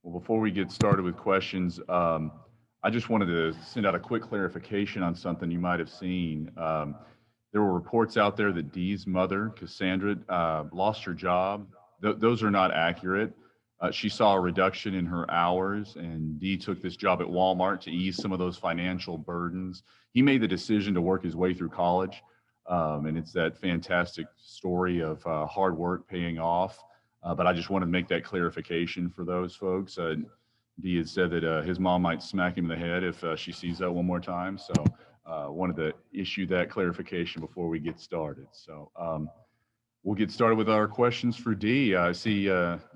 Well, before we get started with questions, I just wanted to send out a quick clarification on something you might have seen. There were reports out there that Dee's mother, Cassandra, lost her job. Those are not accurate. She saw a reduction in her hours, and Dee took this job at Walmart to ease some of those financial burdens. He made the decision to work his way through college, and it's that fantastic story of hard work paying off. But I just wanted to make that clarification for those folks. Dee had said that his mom might smack him in the head if she sees that one more time. So wanted to issue that clarification before we get started. So we'll get started with our questions for Dee. I see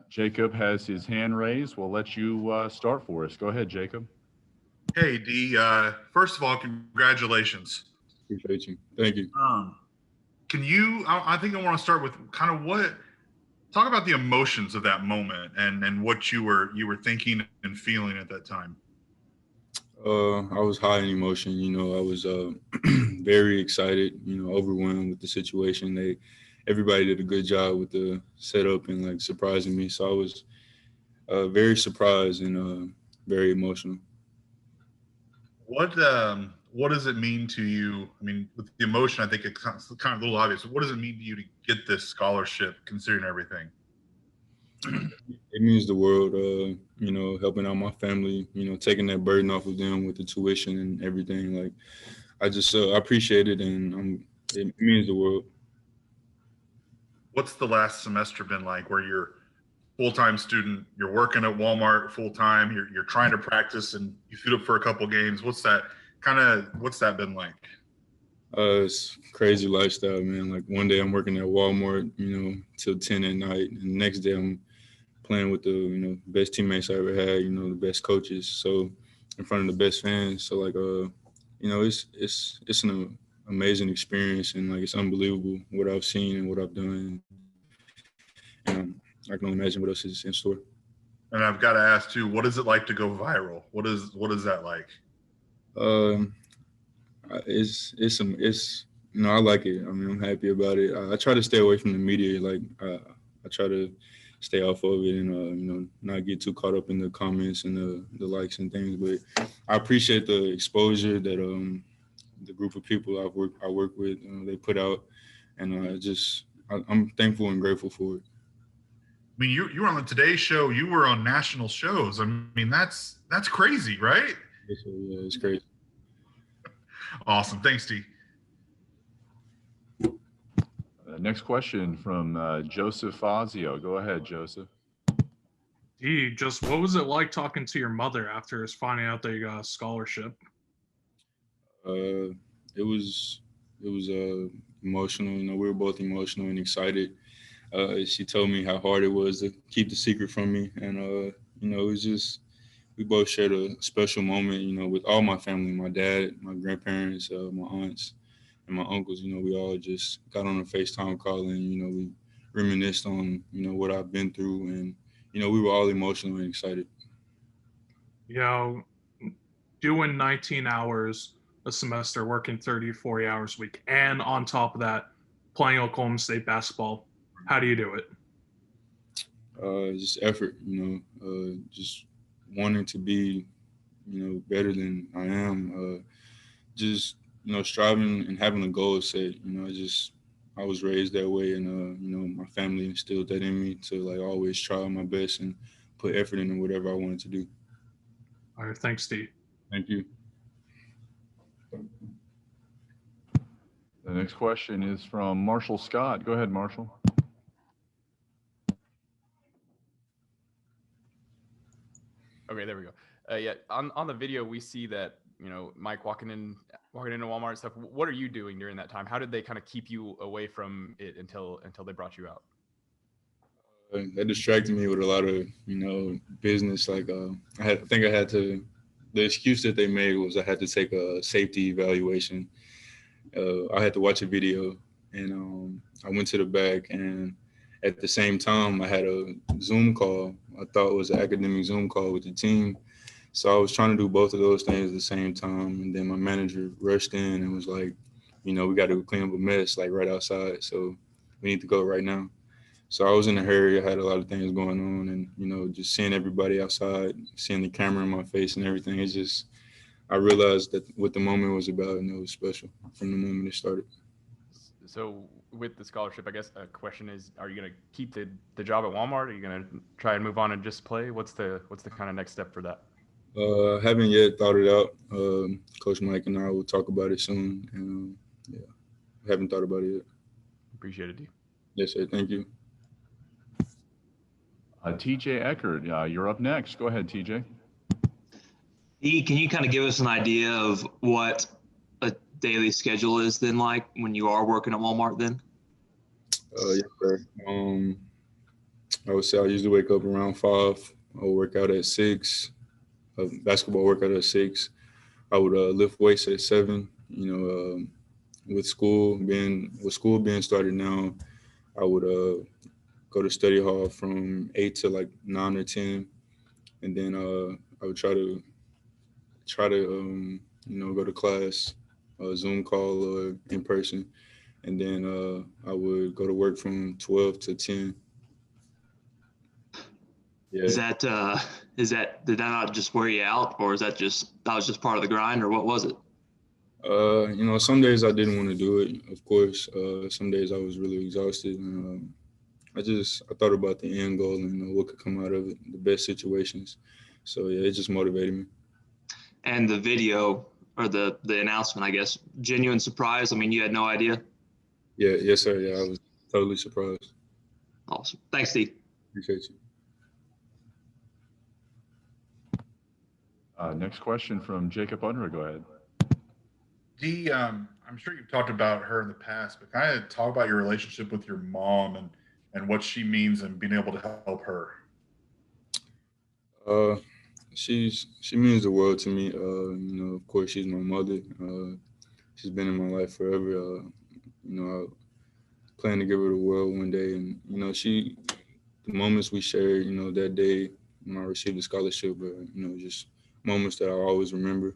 Jacob has his hand raised. We'll let you start for us. Go ahead, Jacob. Hey, Dee. First of all, congratulations. Appreciate you. Thank you. Can you? I think I want to start with kind of talk about the emotions of that moment and what you were thinking and feeling at that time. I was high in emotion. I was very excited. Overwhelmed with the situation. Everybody did a good job with the setup and like surprising me. So I was very surprised and very emotional. What does it mean to you? I mean, with the emotion, I think it's kind of a little obvious. What does it mean to you to get this scholarship, considering everything? It means the world. Helping out my family. Taking that burden off of them with the tuition and everything. Like, I just I appreciate it, and it means the world. What's the last semester been like? Where you're full-time student, you're working at Walmart full-time, you're trying to practice, and you suit up for a couple games. What's that been like? It's crazy lifestyle, man. Like one day I'm working at Walmart, till 10 at night, and the next day I'm playing with the best teammates I ever had, the best coaches, so in front of the best fans. So like it's an amazing experience, and like it's unbelievable what I've seen and what I've done. I can only imagine what else is in store. And I've got to ask too, what is it like to go viral? What is that like? It's I like it. I mean, I'm happy about it. I try to stay away from the media. Like I try to stay off of it and not get too caught up in the comments and the likes and things. But I appreciate the exposure that the group of people I work with they put out, and I'm thankful and grateful for it. I mean, you were on the Today Show. You were on national shows. I mean, that's crazy, right? Yeah, it's crazy. Awesome. Thanks, Dee. Next question from Joseph Fazio. Go ahead, Joseph. Dee, just what was it like talking to your mother after finding out that you got a scholarship? It was emotional. We were both emotional and excited. She told me how hard it was to keep the secret from me, and it was just we both shared a special moment. With all my family, my dad, my grandparents, my aunts, and my uncles. We all just got on a FaceTime call, and we reminisced on what I've been through, and we were all emotional and excited. Doing 19 hours a semester, working 30, 40 hours a week, and on top of that, playing Oklahoma State basketball. How do you do it? Just effort, just wanting to be, better than I am. Just, striving and having a goal set. I was raised that way, and my family instilled that in me to like always try my best and put effort into whatever I wanted to do. All right, thanks, Steve. Thank you. The next question is from Marshall Scott. Go ahead, Marshall. Okay, there we go. Yeah, on the video we see that Mike walking into Walmart and stuff. What are you doing during that time? How did they kind of keep you away from it until they brought you out? That distracted me with a lot of business. Like the excuse that they made was I had to take a safety evaluation. I had to watch a video, and I went to the back, and at the same time I had a Zoom call. I thought it was an academic Zoom call with the team. So I was trying to do both of those things at the same time. And then my manager rushed in and was like, we got to clean up a mess like right outside. So we need to go right now. So I was in a hurry. I had a lot of things going on, and just seeing everybody outside, seeing the camera in my face and everything. It's just I realized that what the moment was about, and it was special from the moment it started. So with the scholarship, I guess a question is, are you going to keep the job at Walmart? Are you going to try and move on and just play? What's the kind of next step for that? I haven't yet thought it out. Coach Mike and I will talk about it soon. And yeah, I haven't thought about it yet. Appreciate it, D. Yes, sir. Thank you. TJ Eckert, you're up next. Go ahead, TJ. Can you kind of give us an idea of what a daily schedule is then like when you are working at Walmart then? Yes, sir. I would say I usually wake up around 5. I would work out at 6. Basketball workout at 6. I would lift weights at 7. With school being started now, I would go to study hall from 8 to like 9 or 10, and then I would try to go to class, Zoom call or in person, and then I would go to work from 12 to 10. Yeah. Did that not just wear you out, or that was just part of the grind, or what was it? Some days I didn't want to do it, of course. Some days I was really exhausted. And, I thought about the end goal and what could come out of it, the best situations. So yeah, it just motivated me. And the video or the announcement, I guess, genuine surprise. I mean, you had no idea? Yeah, yes, sir. Yeah, I was totally surprised. Awesome. Thanks, Steve. Appreciate you. Next question from Jacob Unruh. Go ahead. Dee, I'm sure you've talked about her in the past, but kind of talk about your relationship with your mom and what she means and being able to help her. She means the world to me. Of course, she's my mother. She's been in my life forever. I plan to give her the world one day, and the moments we shared, that day when I received the scholarship, just moments that I always remember.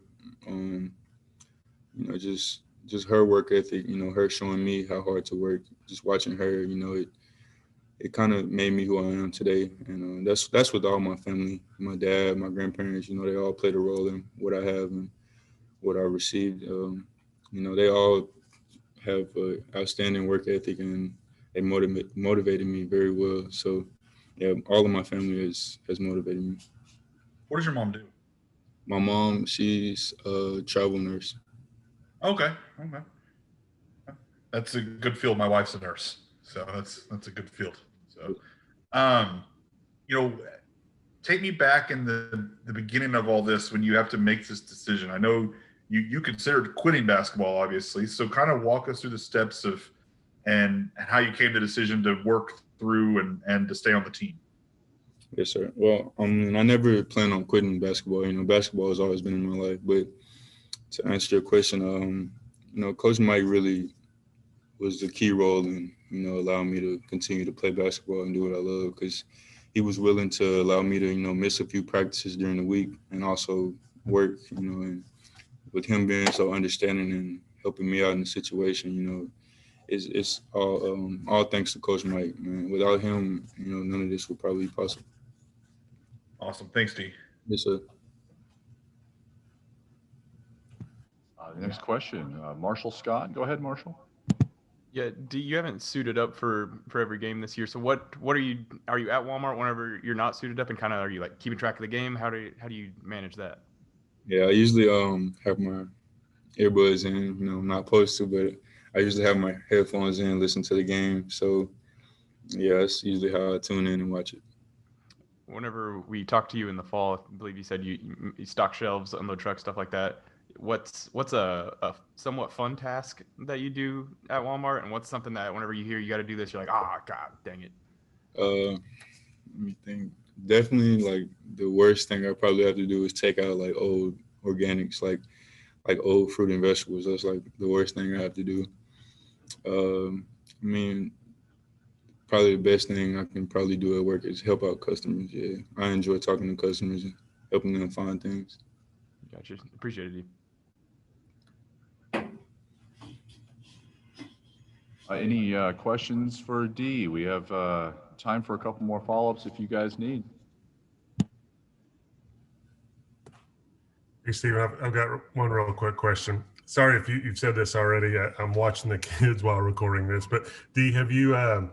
Just her work ethic, her showing me how hard to work, just watching her, it kind of made me who I am today. And that's with all my family, my dad, my grandparents, they all played a role in what I have and what I received. They all have outstanding work ethic, and they motivated me very well. So yeah, all of my family has motivated me. What does your mom do? My mom, she's a travel nurse. Okay. That's a good field. My wife's a nurse, so that's a good field. So, take me back in the beginning of all this when you have to make this decision. I know you considered quitting basketball, obviously. So, kind of walk us through the steps of and how you came to the decision to work through and to stay on the team. Yes, sir. Well, I never planned on quitting basketball. Basketball has always been in my life. But to answer your question, Coach Mike really was the key role in, allowing me to continue to play basketball and do what I love, because he was willing to allow me to, miss a few practices during the week and also work, and with him being so understanding and helping me out in the situation, it's all thanks to Coach Mike, man. Without him, none of this would probably be possible. Awesome. Thanks, Dee. Yes, sir. The next question, Marshall Scott. Go ahead, Marshall. Yeah, Dee, you haven't suited up for every game this year. So what are you at Walmart whenever you're not suited up, and kind of are you like keeping track of the game? How do you manage that? Yeah, I usually have my earbuds in. I'm not supposed to, but I usually have my headphones in, listen to the game. So yeah, that's usually how I tune in and watch it. Whenever we talked to you in the fall, I believe you said you stock shelves, unload trucks, stuff like that. What's a somewhat fun task that you do at Walmart, and what's something that whenever you hear you got to do this, you're like, God dang it? Let me think. Definitely, like the worst thing I probably have to do is take out like old organics, like old fruit and vegetables. That's like the worst thing I have to do. Probably the best thing I can probably do at work is help out customers. Yeah, I enjoy talking to customers and helping them find things. Gotcha. Appreciate it. Any questions for Dee? We have time for a couple more follow-ups if you guys need. Hey, Steven, I've got one real quick question. Sorry if you've said this already. I'm watching the kids while recording this, but Dee, have you, are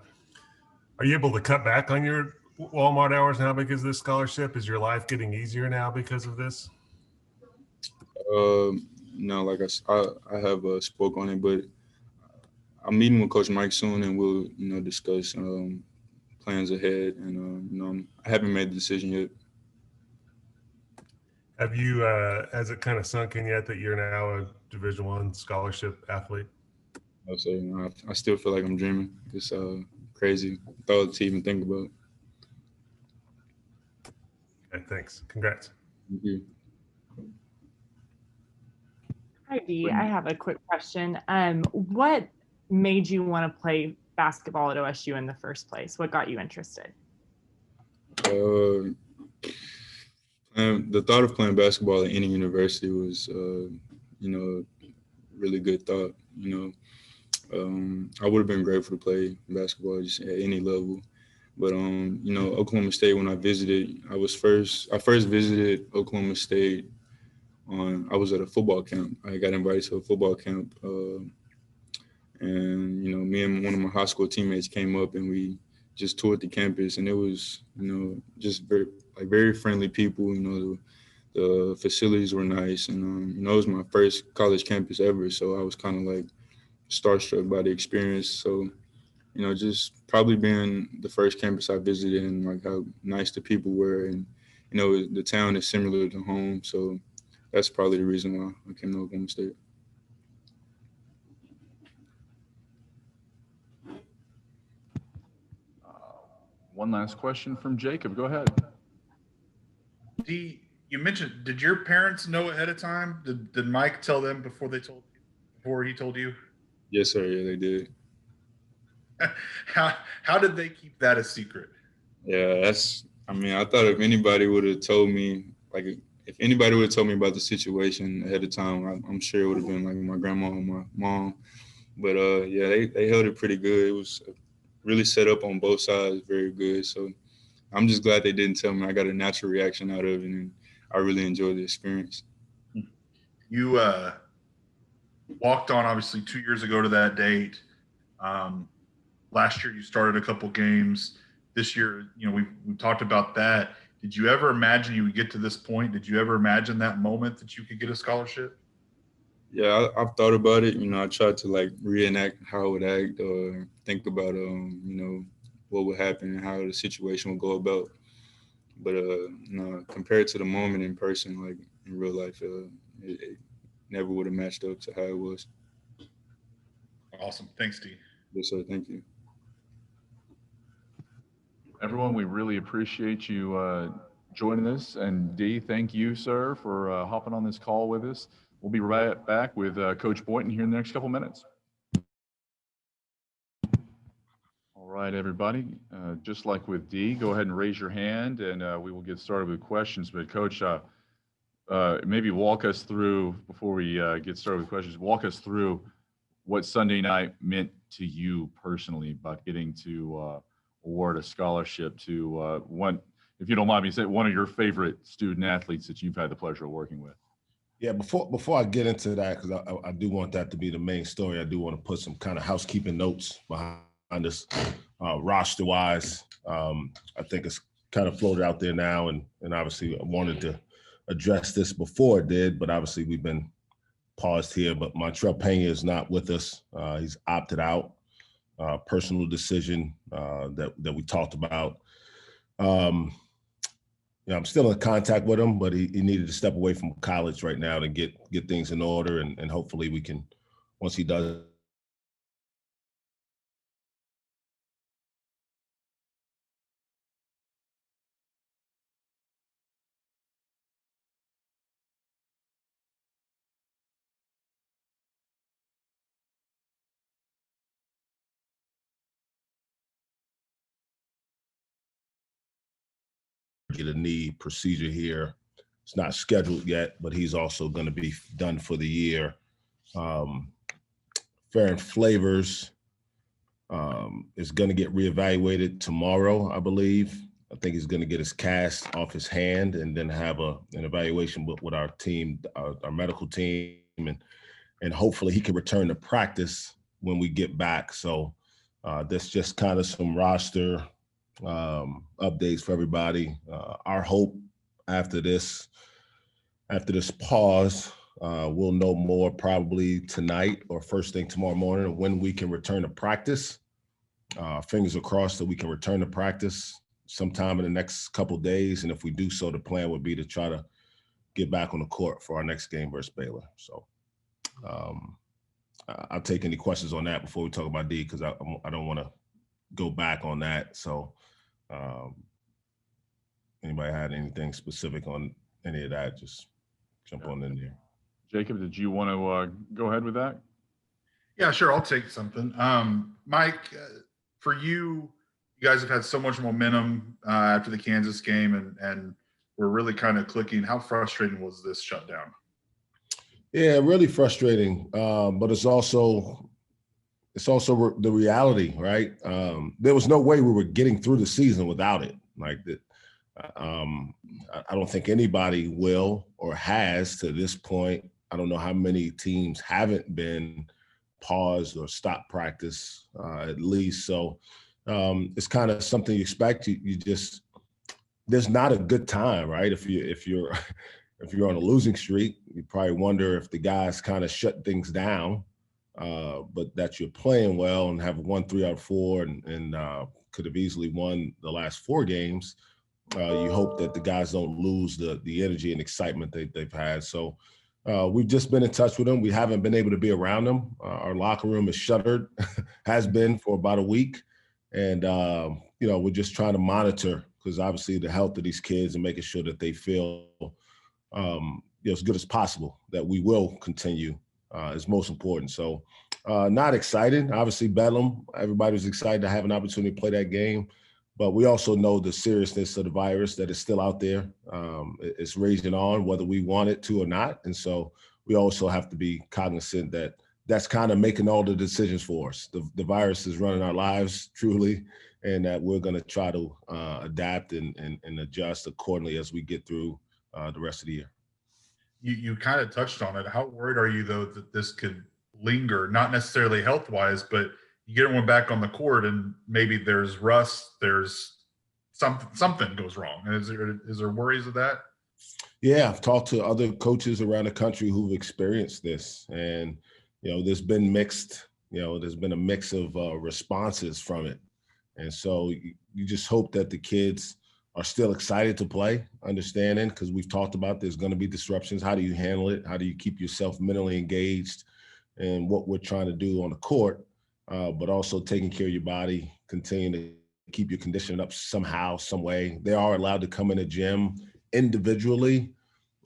you able to cut back on your Walmart hours now because of this scholarship? Is your life getting easier now because of this? No, like I have spoke on it, but I'm meeting with Coach Mike soon, and we'll discuss plans ahead. And I haven't made the decision yet. Have you? Has it kind of sunk in yet that you're now a Division I scholarship athlete? I'll say I still feel like I'm dreaming. It's crazy thought to even think about. Okay, thanks. Congrats. Thank you. Hi, Dee. I have a quick question. What made you want to play basketball at OSU in the first place? What got you interested? The thought of playing basketball at any university was, really good thought. I would have been grateful to play basketball just at any level. But, Oklahoma State, when I visited, I first visited Oklahoma State I was at a football camp. I got invited to a football camp. And, me and one of my high school teammates came up and we just toured the campus, and it was, just very friendly people. The facilities were nice, and it was my first college campus ever, so I was kind of like starstruck by the experience. So, just probably being the first campus I visited and like how nice the people were, and the town is similar to home, so that's probably the reason why I came to Oklahoma State. One last question from Jacob. Go ahead. Dee, you mentioned, did your parents know ahead of time? Did Mike tell them before he told you? Yes, sir. Yeah, they did. How did they keep that a secret? Yeah, I thought if anybody would have told me, if anybody would have told me about the situation ahead of time, I'm sure it would have been like my grandma or my mom. But yeah, they held it pretty good. It was really set up on both sides, very good. So I'm just glad they didn't tell me. I got a natural reaction out of it, and I really enjoyed the experience. You walked on, obviously, 2 years ago to that date. Last year you started a couple games. This year, we've talked about that. Did you ever imagine you would get to this point? Did you ever imagine that moment that you could get a scholarship? Yeah, I've thought about it. I tried to reenact how I would act or think about, what would happen and how the situation would go about. But compared to the moment in person, in real life, it never would have matched up to how it was. Awesome. Thanks, Dee. Yes, sir. Thank you. Everyone, we really appreciate you joining us. And Dee, thank you, sir, for hopping on this call with us. We'll be right back with Coach Boynton here in the next couple minutes. All right, everybody. Just like with Dee, go ahead and raise your hand, and we will get started with questions. But Coach, maybe walk us through, before we get started with questions, walk us through what Sunday night meant to you personally about getting to award a scholarship to one, if you don't mind me saying, one of your favorite student athletes that you've had the pleasure of working with. Yeah, before I get into that, because I do want that to be the main story, I do want to put some kind of housekeeping notes behind us, roster-wise. I think it's kind of floated out there now, and obviously I wanted to address this before it did, but obviously we've been paused here. But Montrell Pena is not with us. He's opted out. Personal decision that we talked about. I'm still in contact with him, but he needed to step away from college right now to get things in order, and hopefully we can, once he does. Get a knee procedure here. It's not scheduled yet, but he's also going to be done for the year. Farron Flavors is going to get reevaluated tomorrow, I believe. I think he's going to get his cast off his hand and then have an evaluation with our team, our medical team, and hopefully he can return to practice when we get back. So that's just kind of some roster updates for everybody. Our hope after this pause, we'll know more probably tonight or first thing tomorrow morning when we can return to practice. Fingers are crossed that we can return to practice sometime in the next couple of days. And if we do so, the plan would be to try to get back on the court for our next game versus Baylor. So I'll take any questions on that before we talk about D, because I don't want to go back on that. So anybody had anything specific on any of that, just jump on in there. Jacob, did you want to go ahead with that? Yeah, sure. I'll take something. Mike, for you guys have had so much momentum after the Kansas game, and we're really kind of clicking. How frustrating was this shutdown? Yeah, really frustrating. But it's also the reality, right? There was no way we were getting through the season without it. Like that, I don't think anybody will or has to this point. I don't know how many teams haven't been paused or stopped practice at least. So it's kind of something you expect. You just, there's not a good time, right? If you're on a losing streak, you probably wonder if the guys kind of shut things down. But that you're playing well and have won 3 out of 4 and could have easily won the last 4 games. You hope that the guys don't lose the energy and excitement they've had. So we've just been in touch with them. We haven't been able to be around them. Our locker room is shuttered, has been for about a week. And, we're just trying to monitor, because obviously the health of these kids and making sure that they feel as good as possible, that we will continue is most important. So not excited. Obviously, Bedlam, everybody was excited to have an opportunity to play that game. But we also know the seriousness of the virus that is still out there. It's raging on, whether we want it to or not. And so we also have to be cognizant that that's kind of making all the decisions for us. The virus is running our lives, truly, and that we're going to try to adapt and adjust accordingly as we get through the rest of the year. You kind of touched on it. How worried are you, though, that this could linger, not necessarily health-wise, but you get everyone back on the court and maybe there's rust, there's something goes wrong. Is there worries of that? Yeah, I've talked to other coaches around the country who've experienced this, and there's been there's been a mix of responses from it. And so you just hope that the kids are still excited to play, understanding, because we've talked about there's going to be disruptions. How do you handle it? How do you keep yourself mentally engaged in what we're trying to do on the court, but also taking care of your body, continuing to keep your conditioning up somehow, some way. They are allowed to come in the gym individually,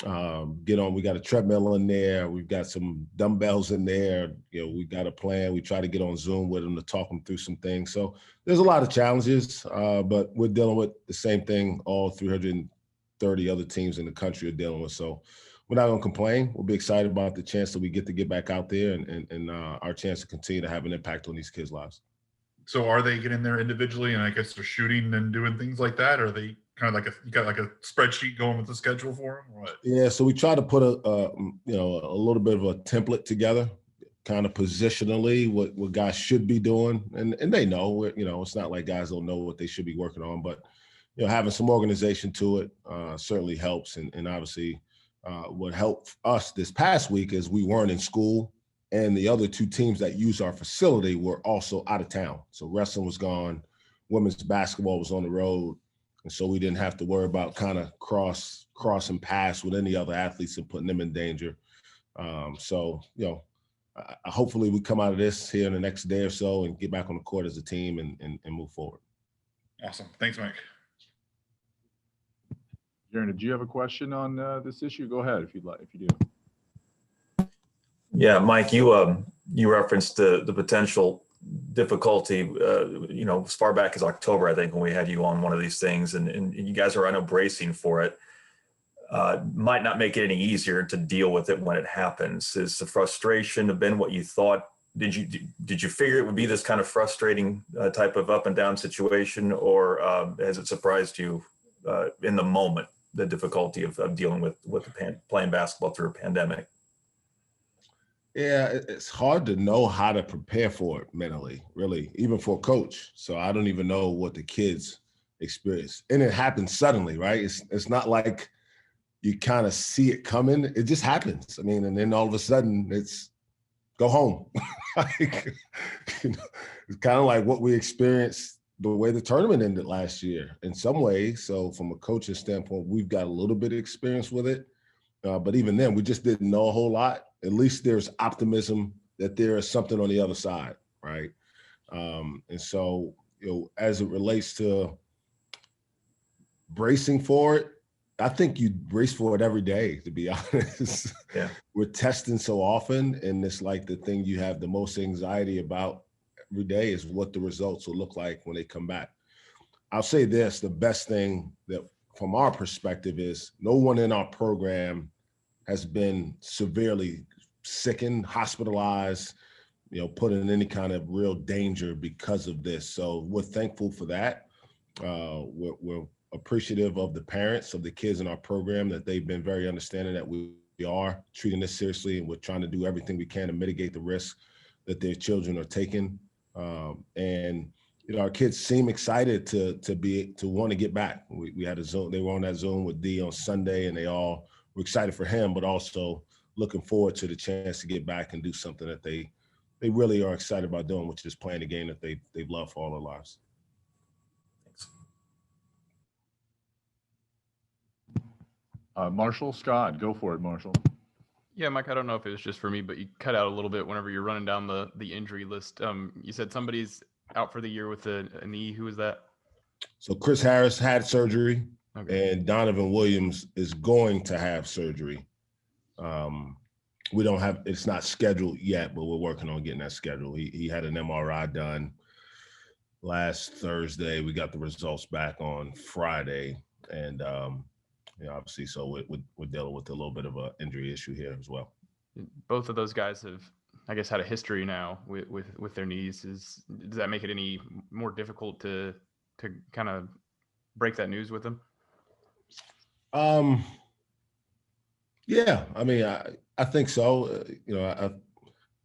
get on. We got a treadmill in there. We've got some dumbbells in there. We got a plan. We try to get on Zoom with them to talk them through some things. So there's a lot of challenges, but we're dealing with the same thing all 330 other teams in the country are dealing with. So we're not going to complain. We'll be excited about the chance that we get to get back out there and our chance to continue to have an impact on these kids' lives. So are they getting there individually, and I guess they're shooting and doing things like that? Or are they kind of you got like a spreadsheet going with the schedule for them, or what? Yeah, so we try to put a little bit of a template together, kind of positionally what guys should be doing, and they know. It's not like guys don't know what they should be working on, but having some organization to it certainly helps. And obviously, what helped us this past week is we weren't in school, and the other 2 teams that use our facility were also out of town. So wrestling was gone, women's basketball was on the road. And so we didn't have to worry about kind of cross and pass with any other athletes and putting them in danger. Hopefully we come out of this here in the next day or so and get back on the court as a team and move forward. Awesome. Thanks, Mike. Jaren, did you have a question on this issue? Go ahead if you do. Yeah, Mike, you referenced the potential difficulty, as far back as October, I think, when we had you on one of these things, and you guys are, I know, bracing for it. Might not make it any easier to deal with it when it happens. Is the frustration have been what you thought did you figure it would be this kind of frustrating type of up and down situation, or has it surprised you in the moment, the difficulty of dealing with playing basketball through a pandemic? Yeah, it's hard to know how to prepare for it mentally, really, even for a coach. So I don't even know what the kids experience. And it happens suddenly, right? It's not like you kind of see it coming. It just happens. I mean, and then all of a sudden it's go home. Like, it's kind of like what we experienced the way the tournament ended last year in some ways. So from a coaching standpoint, we've got a little bit of experience with it. But even then, we just didn't know a whole lot. At least there's optimism that there is something on the other side, right? And so, as it relates to bracing for it, I think you brace for it every day, to be honest. Yeah. We're testing so often, and it's like the thing you have the most anxiety about every day is what the results will look like when they come back. I'll say this, the best thing that from our perspective is no one in our program has been severely sickened, hospitalized, put in any kind of real danger because of this. So we're thankful for that. We're appreciative of the parents of the kids in our program, that they've been very understanding that we are treating this seriously, and we're trying to do everything we can to mitigate the risk that their children are taking. And our kids seem excited to want to get back. We had a Zoom. They were on that Zoom with Dee on Sunday, and they all were excited for him, but also looking forward to the chance to get back and do something that they really are excited about doing, which is playing a game that they've loved for all their lives. Marshall, Scott, go for it, Marshall. Yeah, Mike, I don't know if it was just for me, but you cut out a little bit whenever you're running down the injury list. You said somebody's out for the year with a knee. Who is that? So Chris Harris had surgery, okay. And Donovan Williams is going to have surgery. We don't have, it's not scheduled yet, but we're working on getting that scheduled. He had an MRI done last Thursday. We got the results back on Friday. And, obviously, so we're dealing with a little bit of an injury issue here as well. Both of those guys have, I guess, had a history now with their knees. Does that make it any more difficult to kind of break that news with them? Yeah, I mean, I think so.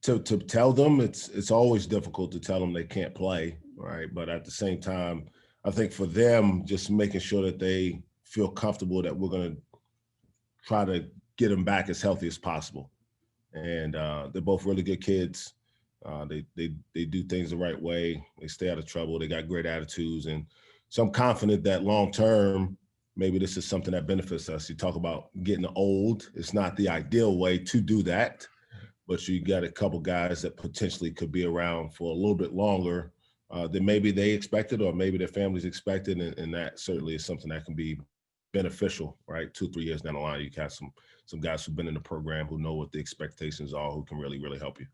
To tell them, it's always difficult to tell them they can't play, right? But at the same time, I think for them, just making sure that they feel comfortable that we're going to try to get them back as healthy as possible. And they're both really good kids. They do things the right way. They stay out of trouble. They got great attitudes. And so I'm confident that long term, maybe this is something that benefits us. You talk about getting old. It's not the ideal way to do that, but you got a couple guys that potentially could be around for a little bit longer than maybe they expected, or maybe their families expected. And that certainly is something that can be beneficial, right? 2-3 years down the line, you got some guys who've been in the program who know what the expectations are, who can really, really help you.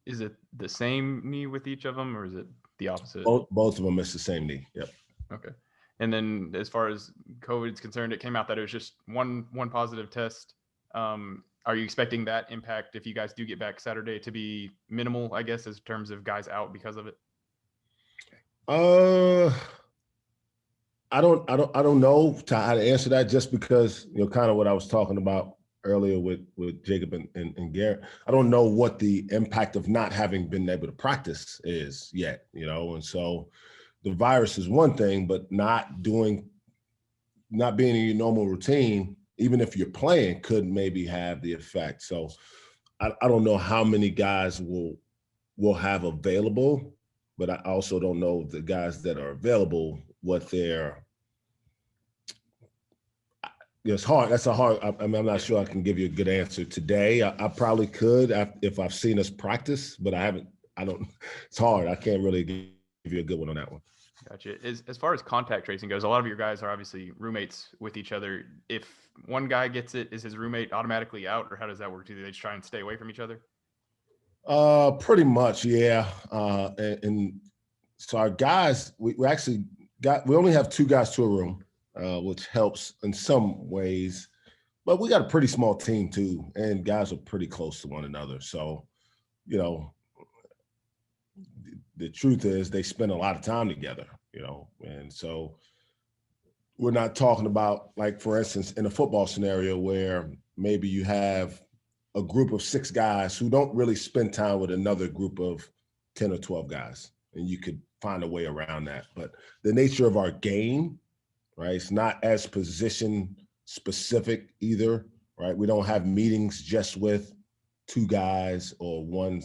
Is it the same knee with each of them, or is it the opposite? Both of them, it's the same knee. Yep. Okay. And then as far as COVID is concerned, it came out that it was just one positive test. Are you expecting that impact, if you guys do get back Saturday, to be minimal, I guess, in terms of guys out because of it? I don't know how to answer that, just because, kind of what I was talking about earlier with Jacob and Garrett. I don't know what the impact of not having been able to practice is yet, and so the virus is one thing, but not being in your normal routine, even if you're playing, could maybe have the effect. So I don't know how many guys will have available, but I also don't know the guys that are available, what they're. It's hard. That's a hard. I'm not sure I can give you a good answer today. I probably could if I've seen us practice, but I haven't. I don't. It's hard. I can't really give you a good one on that one. Gotcha. As far as contact tracing goes, a lot of your guys are obviously roommates with each other. If one guy gets it, is his roommate automatically out, or how does that work? Do they just try and stay away from each other? Pretty much, yeah. And so our guys, we only have 2 guys to a room, which helps in some ways. But we got a pretty small team too, and guys are pretty close to one another. So, the truth is they spend a lot of time together, you know, and so we're not talking about, like, for instance, in a football scenario where maybe you have a group of 6 guys who don't really spend time with another group of 10 or 12 guys, and you could find a way around that. But the nature of our game, right, it's not as position specific either, right? We don't have meetings just with 2 guys or one,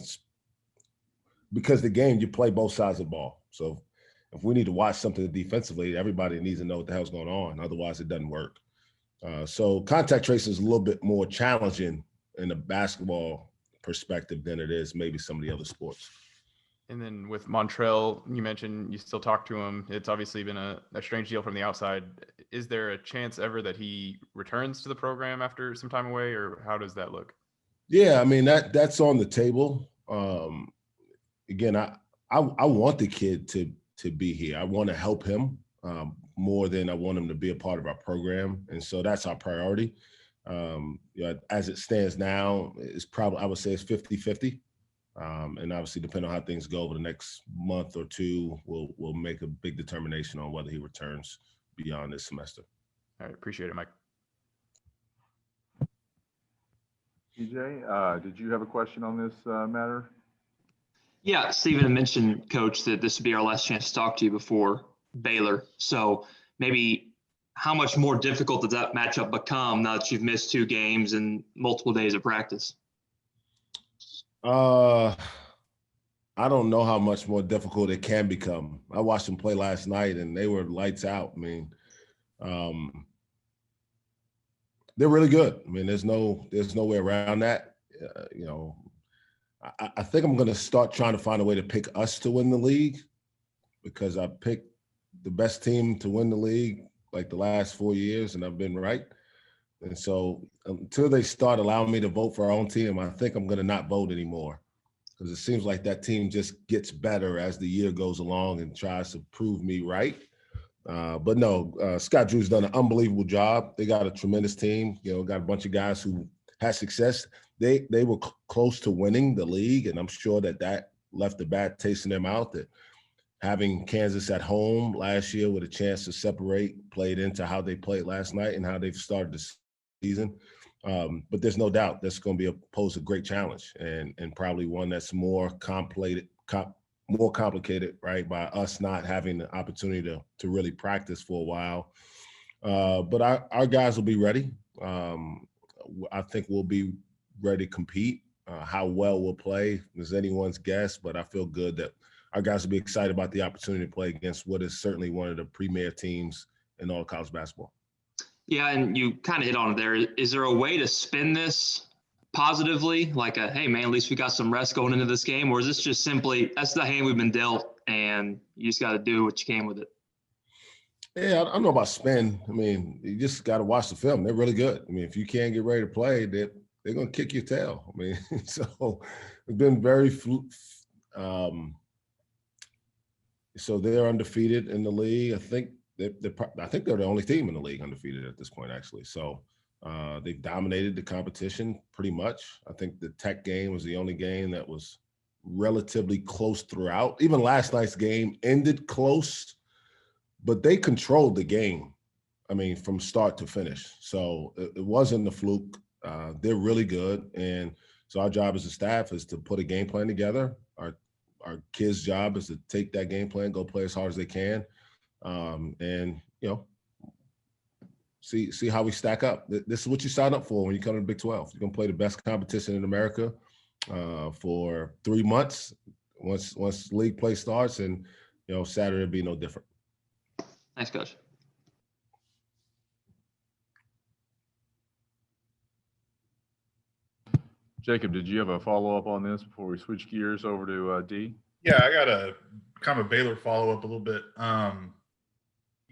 because the game, you play both sides of the ball. So if we need to watch something defensively, everybody needs to know what the hell's going on. Otherwise, it doesn't work. So contact tracing is a little bit more challenging in a basketball perspective than it is maybe some of the other sports. And then with Montrell, you mentioned you still talk to him. It's obviously been a strange deal from the outside. Is there a chance ever that he returns to the program after some time away, or how does that look? Yeah, I mean, that's on the table. Again, I want the kid to be here. I want to help him more than I want him to be a part of our program. And so that's our priority. You know, as it stands now, it's probably, I would say it's 50-50. And obviously, depending on how things go over the next month or two, we'll make a big determination on whether he returns beyond this semester. All right, appreciate it, Mike. TJ, did you have a question on this matter? Yeah, Stephen mentioned, Coach, that this would be our last chance to talk to you before Baylor. So maybe how much more difficult does that matchup become now that you've missed 2 games and multiple days of practice? I don't know how much more difficult it can become. I watched them play last night, and they were lights out. I mean, they're really good. I mean, there's no way around that. You know, I think I'm going to start trying to find a way to pick us to win the league, because I picked the best team to win the league like the last 4 years, and I've been right. And so until they start allowing me to vote for our own team, I think I'm going to not vote anymore, because it seems like that team just gets better as the year goes along and tries to prove me right. But no, Scott Drew's done an unbelievable job. They got a tremendous team, you know, got a bunch of guys who had success. They were close to winning the league, and I'm sure that left a bad taste in their mouth, that having Kansas at home last year with a chance to separate played into how they played last night and how they've started the season. But there's no doubt that's going to pose a great challenge, and probably one that's more complicated, right, by us not having the opportunity to really practice for a while. But our guys will be ready. I think we'll be ready to compete. How well we'll play is anyone's guess, but I feel good that our guys will be excited about the opportunity to play against what is certainly one of the premier teams in all college basketball. Yeah, and you kind of hit on it there. Is there a way to spin this positively? Like, hey, man, at least we got some rest going into this game? Or is this just simply, that's the hand we've been dealt, and you just got to do what you can with it? Yeah, I don't know about spin. I mean, you just got to watch the film. They're really good. I mean, if you can't get ready to play, they're going to kick your tail. I mean, so it's been very so they're undefeated in the league. I think they're the only team in the league undefeated at this point, actually. So they've dominated the competition pretty much. I think the Tech game was the only game that was relatively close throughout. Even last night's game ended close, but they controlled the game, I mean, from start to finish. So it wasn't a fluke. They're really good. And so our job as a staff is to put a game plan together. Our kids' job is to take that game plan, go play as hard as they can, and, you know, see how we stack up. This is what you sign up for when you come to the Big 12. You're going to play the best competition in America for 3 months once league play starts, and, you know, Saturday will be no different. Thanks, Coach. Jacob, did you have a follow-up on this before we switch gears over to D? Yeah, I got a kind of a Baylor follow-up a little bit. You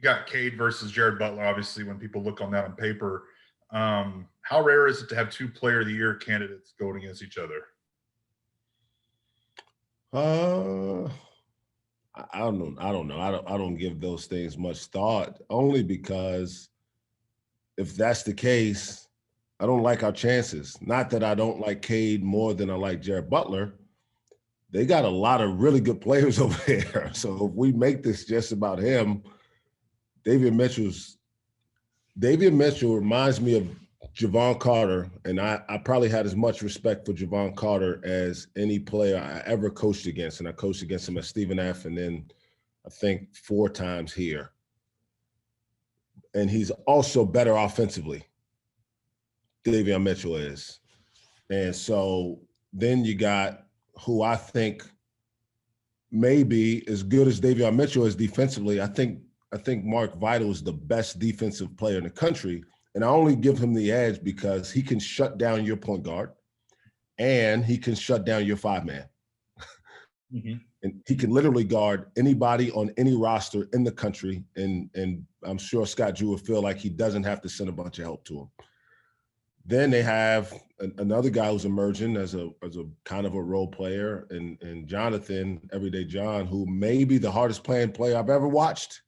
got Cade versus Jared Butler, obviously, when people look on that on paper. How rare is it to have 2 Player of the Year candidates going against each other? I don't know. I don't give those things much thought, only because if that's the case, I don't like our chances. Not that I don't like Cade more than I like Jared Butler, they got a lot of really good players over there. So if we make this just about him, Davion Mitchell reminds me of Javon Carter, and I probably had as much respect for Javon Carter as any player I ever coached against. And I coached against him at Stephen F. and then I think 4 times here. And he's also better offensively. Davion Mitchell is. And so then you got who I think may be as good as Davion Mitchell is defensively. I think Mark Vital is the best defensive player in the country. And I only give him the edge because he can shut down your point guard and he can shut down your 5-man. Mm-hmm. And he can literally guard anybody on any roster in the country. And I'm sure Scott Drew would feel like he doesn't have to send a bunch of help to him. Then they have another guy who's emerging as a kind of a role player, and Jonathan, Everyday John, who may be the hardest playing player I've ever watched.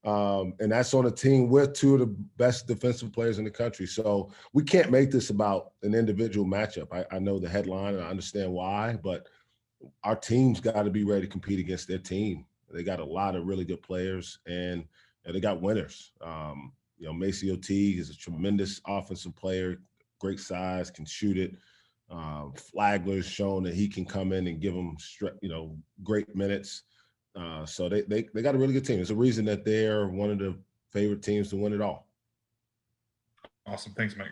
And that's on a team with 2 of the best defensive players in the country. So we can't make this about an individual matchup. I know the headline and I understand why, but our team's got to be ready to compete against their team. They got a lot of really good players, and they got winners. Maceo Teague is a tremendous offensive player, great size, can shoot it. Flagler's shown that he can come in and give them, great minutes. So they got a really good team. There's a reason that they're one of the favorite teams to win it all. Awesome. Thanks, Mike.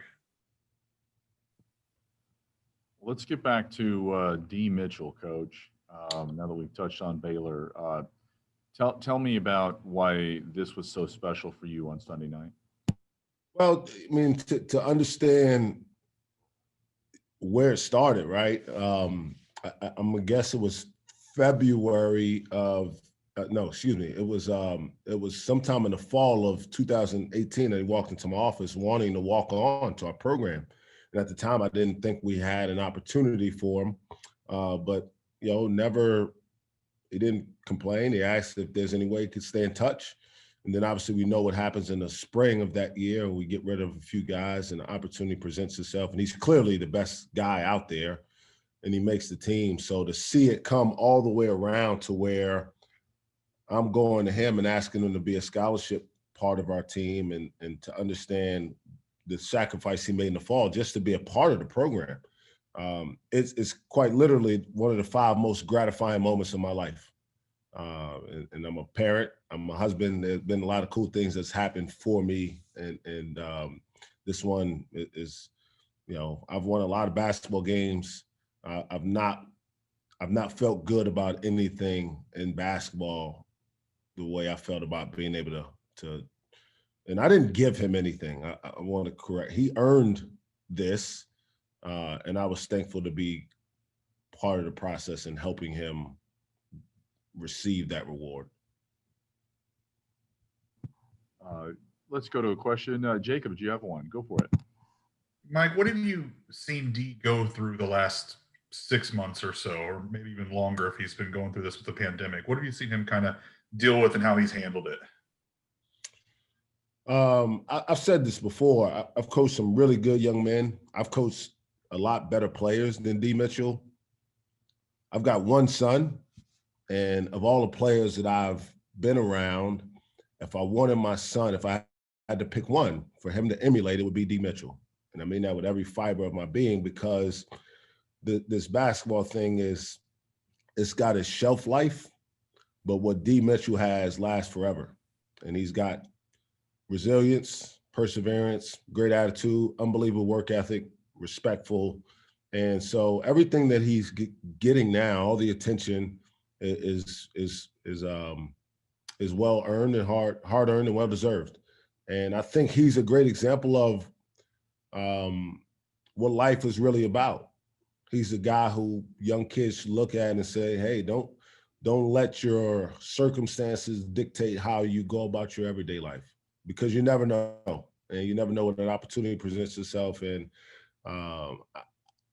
Let's get back to Dee Mitchell, Coach. Now that we've touched on Baylor, tell me about why this was so special for you on Sunday night. Well, I mean, to understand where it started, right? I'm gonna guess it was February of it was sometime in the fall of 2018 that he walked into my office wanting to walk on to our program. And at the time, I didn't think we had an opportunity for him, but he didn't complain. He asked if there's any way he could stay in touch. And then obviously we know what happens in the spring of that year, and we get rid of a few guys and the opportunity presents itself. And he's clearly the best guy out there, and he makes the team. So to see it come all the way around to where I'm going to him and asking him to be a scholarship part of our team and to understand the sacrifice he made in the fall just to be a part of the program. It's quite literally one of the 5 most gratifying moments of my life. And I'm a parent, I'm a husband. There's been a lot of cool things that's happened for me. And this one is, I've won a lot of basketball games. I've not felt good about anything in basketball the way I felt about being able to and I didn't give him anything. I want to correct. He earned this, and I was thankful to be part of the process and helping him receive that reward. Let's go to a question. Jacob, do you have one? Go for it. Mike, what have you seen Dee go through the last 6 months or so, or maybe even longer if he's been going through this with the pandemic? What have you seen him kind of deal with and how he's handled it? I've said this before. I've coached some really good young men. I've coached a lot better players than Dee Mitchell. I've got one son, and of all the players that I've been around, if I wanted my son, if I had to pick one for him to emulate, it would be Dee Mitchell. And I mean that with every fiber of my being, because this basketball thing it's got a shelf life, but what Dee Mitchell has lasts forever. And he's got resilience, perseverance, great attitude, unbelievable work ethic, respectful. And so everything that he's getting now, all the attention is well earned and hard earned and well deserved. And I think he's a great example of what life is really about. He's a guy who young kids should look at and say, hey, don't let your circumstances dictate how you go about your everyday life, because you never know. And you never know when an opportunity presents itself. And I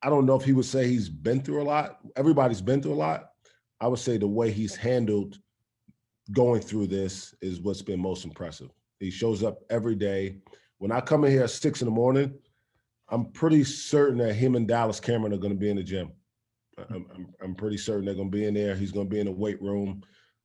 don't know if he would say he's been through a lot. Everybody's been through a lot. I would say the way he's handled going through this is what's been most impressive. He shows up every day. When I come in here at 6 a.m, I'm pretty certain that him and Dallas Cameron are going to be in the gym. I'm pretty certain they're going to be in there. He's going to be in the weight room,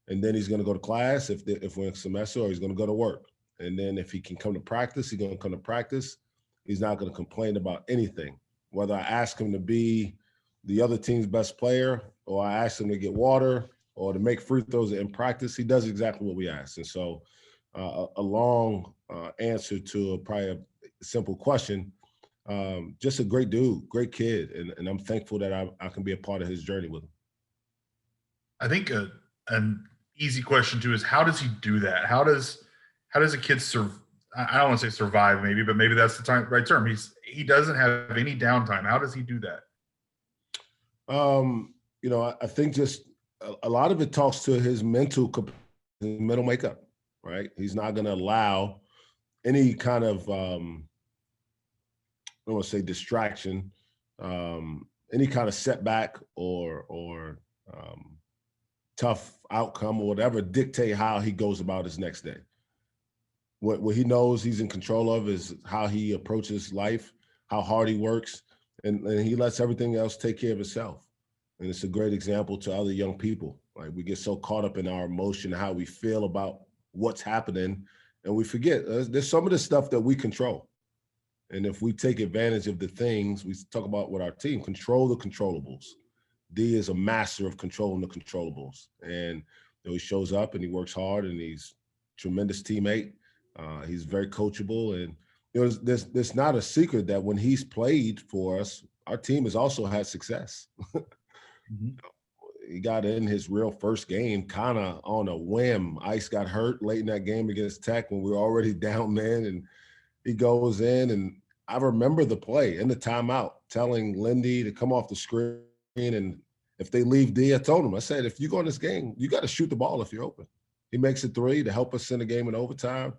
and then he's going to go to class if we're in semester, or he's going to go to work. And then if he can come to practice, he's going to come to practice. He's not going to complain about anything. Whether I ask him to be the other team's best player, or I ask him to get water, or to make free throws in practice, he does exactly what we ask. And so a long answer to probably a simple question. Just a great dude, great kid, and I'm thankful that I can be a part of his journey with him. I think an easy question too is, how does he do that? How does a kid I don't want to say survive, maybe, but maybe that's the right term. He doesn't have any downtime. How does he do that? I think just a lot of it talks to his mental makeup, right? He's not going to allow any kind of I don't want to say distraction, any kind of setback or tough outcome or whatever dictate how he goes about his next day. What he knows he's in control of is how he approaches life, how hard he works, and he lets everything else take care of itself. And it's a great example to other young people. Like, we get so caught up in our emotion, how we feel about what's happening, and we forget there's some of the stuff that we control. And if we take advantage of the things we talk about with our team, control the controllables. D is a master of controlling the controllables. And he shows up and he works hard, and he's a tremendous teammate. He's very coachable. And there's not a secret that when he's played for us, our team has also had success. Mm-hmm. He got in his real first game kind of on a whim. Ice got hurt late in that game against Tech when we were already down man, and he goes in, and I remember the play in the timeout telling Lindy to come off the screen, and if they leave D, I told him, I said, if you go in this game, you got to shoot the ball if you're open. He makes a three to help us in the game in overtime.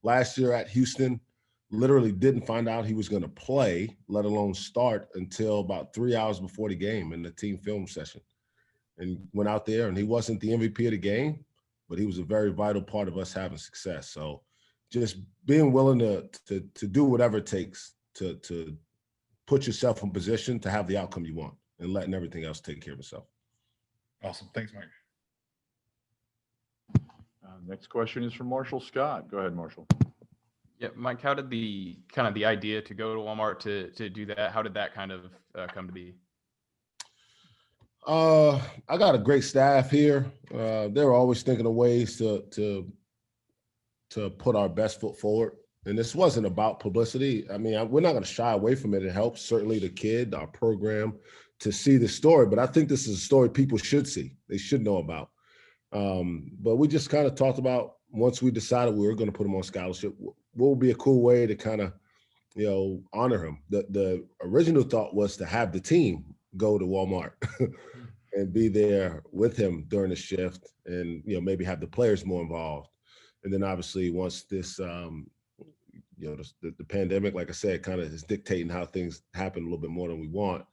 Last year at Houston, literally didn't find out he was going to play, let alone start, until about 3 hours before the game in the team film session. And went out there, and he wasn't the MVP of the game, but he was a very vital part of us having success. So just being willing to do whatever it takes to put yourself in position to have the outcome you want, and letting everything else take care of itself. Awesome. Thanks, Mike. Next question is from Marshall Scott. Go ahead, Marshall. Yeah, Mike, how did the idea to go to Walmart to do that, how did that kind of come to be? I got a great staff here. They're always thinking of ways to put our best foot forward. And this wasn't about publicity. I mean, we're not going to shy away from it. It helps certainly the kid, our program, to see the story. But I think this is a story people should see. They should know about. But we just kind of talked about, once we decided we were going to put him on scholarship, what would be a cool way to kind of, honor him. The original thought was to have the team go to Walmart and be there with him during the shift, and maybe have the players more involved. And then obviously once this the pandemic, like I said, kind of is dictating how things happen a little bit more than we want.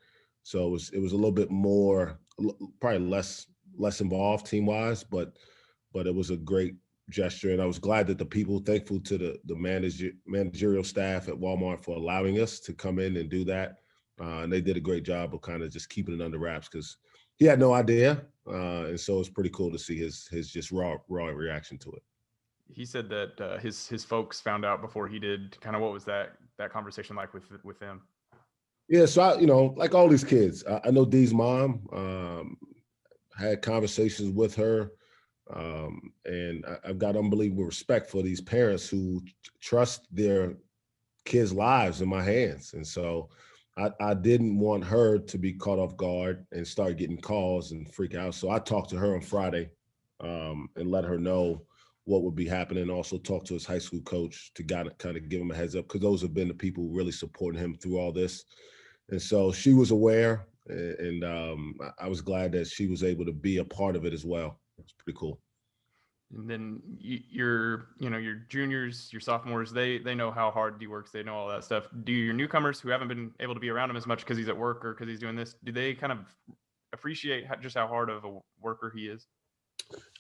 So it was a little bit more, probably less involved team wise, but it was a great gesture. And I was glad that thankful to the managerial staff at Walmart for allowing us to come in and do that. And they did a great job of kind of just keeping it under wraps, because he had no idea. And so it's pretty cool to see his just raw reaction to it. He said that his folks found out before he did. Kind of what was that conversation like with them? Yeah, so I, like all these kids, I know Dee's mom, had conversations with her, and I've got unbelievable respect for these parents who trust their kids' lives in my hands. And so I didn't want her to be caught off guard and start getting calls and freak out. So I talked to her on Friday and let her know what would be happening. Also talk to his high school coach to kind of give him a heads up, because those have been the people really supporting him through all this. And so she was aware, and I was glad that she was able to be a part of it as well. It's pretty cool. And then your juniors, your sophomores, they know how hard he works. They know all that stuff. Do your newcomers who haven't been able to be around him as much because he's at work or because he's doing this, do they kind of appreciate just how hard of a worker he is?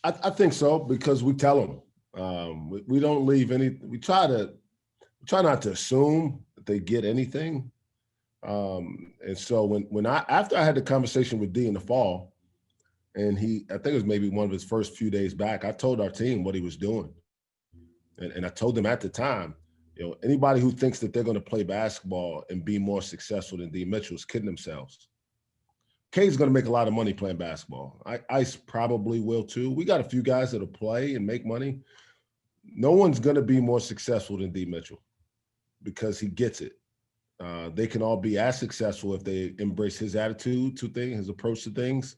I think so, because we tell them. We don't leave any. We try not to assume that they get anything, And so after I had the conversation with D in the fall, and I think it was maybe one of his first few days back, I told our team what he was doing. And I told them at the time, anybody who thinks that they're going to play basketball and be more successful than Dee Mitchell is kidding themselves. K's going to make a lot of money playing basketball. Ice probably will too. We got a few guys that'll play and make money. No one's going to be more successful than Dee Mitchell because he gets it. They can all be as successful if they embrace his attitude to things, his approach to things.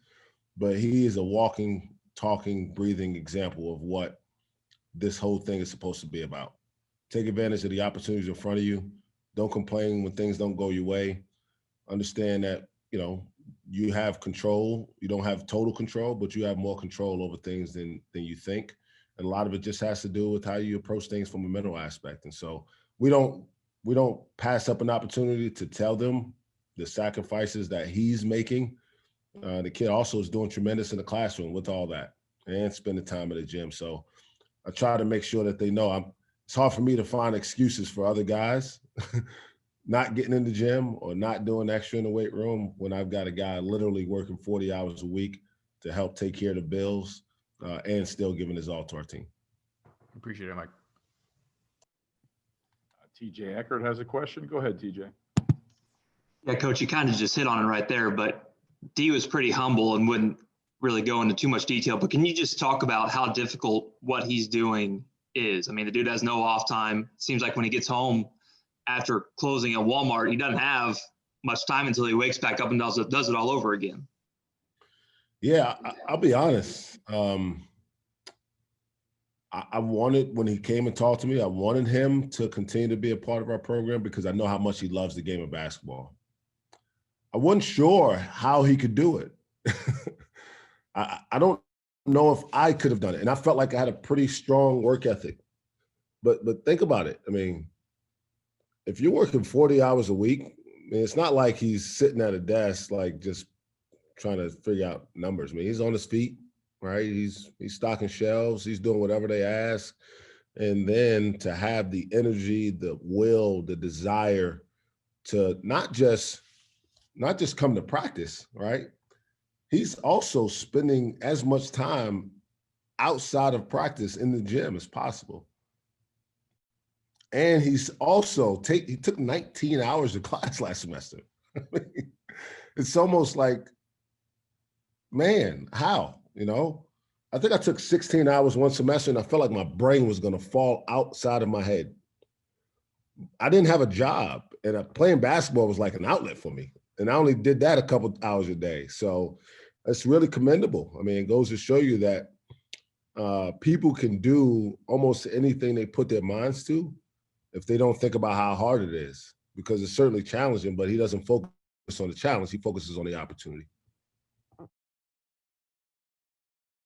But he is a walking, talking, breathing example of what this whole thing is supposed to be about. Take advantage of the opportunities in front of you. Don't complain when things don't go your way. Understand that, you have control. You don't have total control, but you have more control over things than you think. And a lot of it just has to do with how you approach things from a mental aspect. And so we don't pass up an opportunity to tell them the sacrifices that he's making. The kid also is doing tremendous in the classroom with all that and spending time at the gym. So I try to make sure that they know it's hard for me to find excuses for other guys not getting in the gym or not doing extra in the weight room when I've got a guy literally working 40 hours a week to help take care of the bills and still giving his all to our team. Appreciate it, Mike. TJ Eckert has a question. Go ahead, TJ. Yeah, Coach, you kind of just hit on it right there, but D was pretty humble and wouldn't really go into too much detail. But can you just talk about how difficult what he's doing is? I mean, the dude has no off time. Seems like when he gets home after closing at Walmart, he doesn't have much time until he wakes back up and does it all over again. Yeah, I'll be honest. I wanted, when he came and talked to me, I wanted him to continue to be a part of our program because I know how much he loves the game of basketball. I wasn't sure how he could do it. I don't know if I could have done it. And I felt like I had a pretty strong work ethic. But think about it. I mean, if you're working 40 hours a week, it's not like he's sitting at a desk like just trying to figure out numbers. I mean, he's on his feet, right? He's stocking shelves. He's doing whatever they ask. And then to have the energy, the will, the desire to not just come to practice, right? He's also spending as much time outside of practice in the gym as possible. And he's also he took 19 hours of class last semester. It's almost like, man, how? I think I took 16 hours one semester and I felt like my brain was going to fall outside of my head. I didn't have a job and playing basketball was like an outlet for me. And I only did that a couple hours a day. So it's really commendable. I mean, it goes to show you that people can do almost anything they put their minds to if they don't think about how hard it is, because it's certainly challenging, but he doesn't focus on the challenge. He focuses on the opportunity.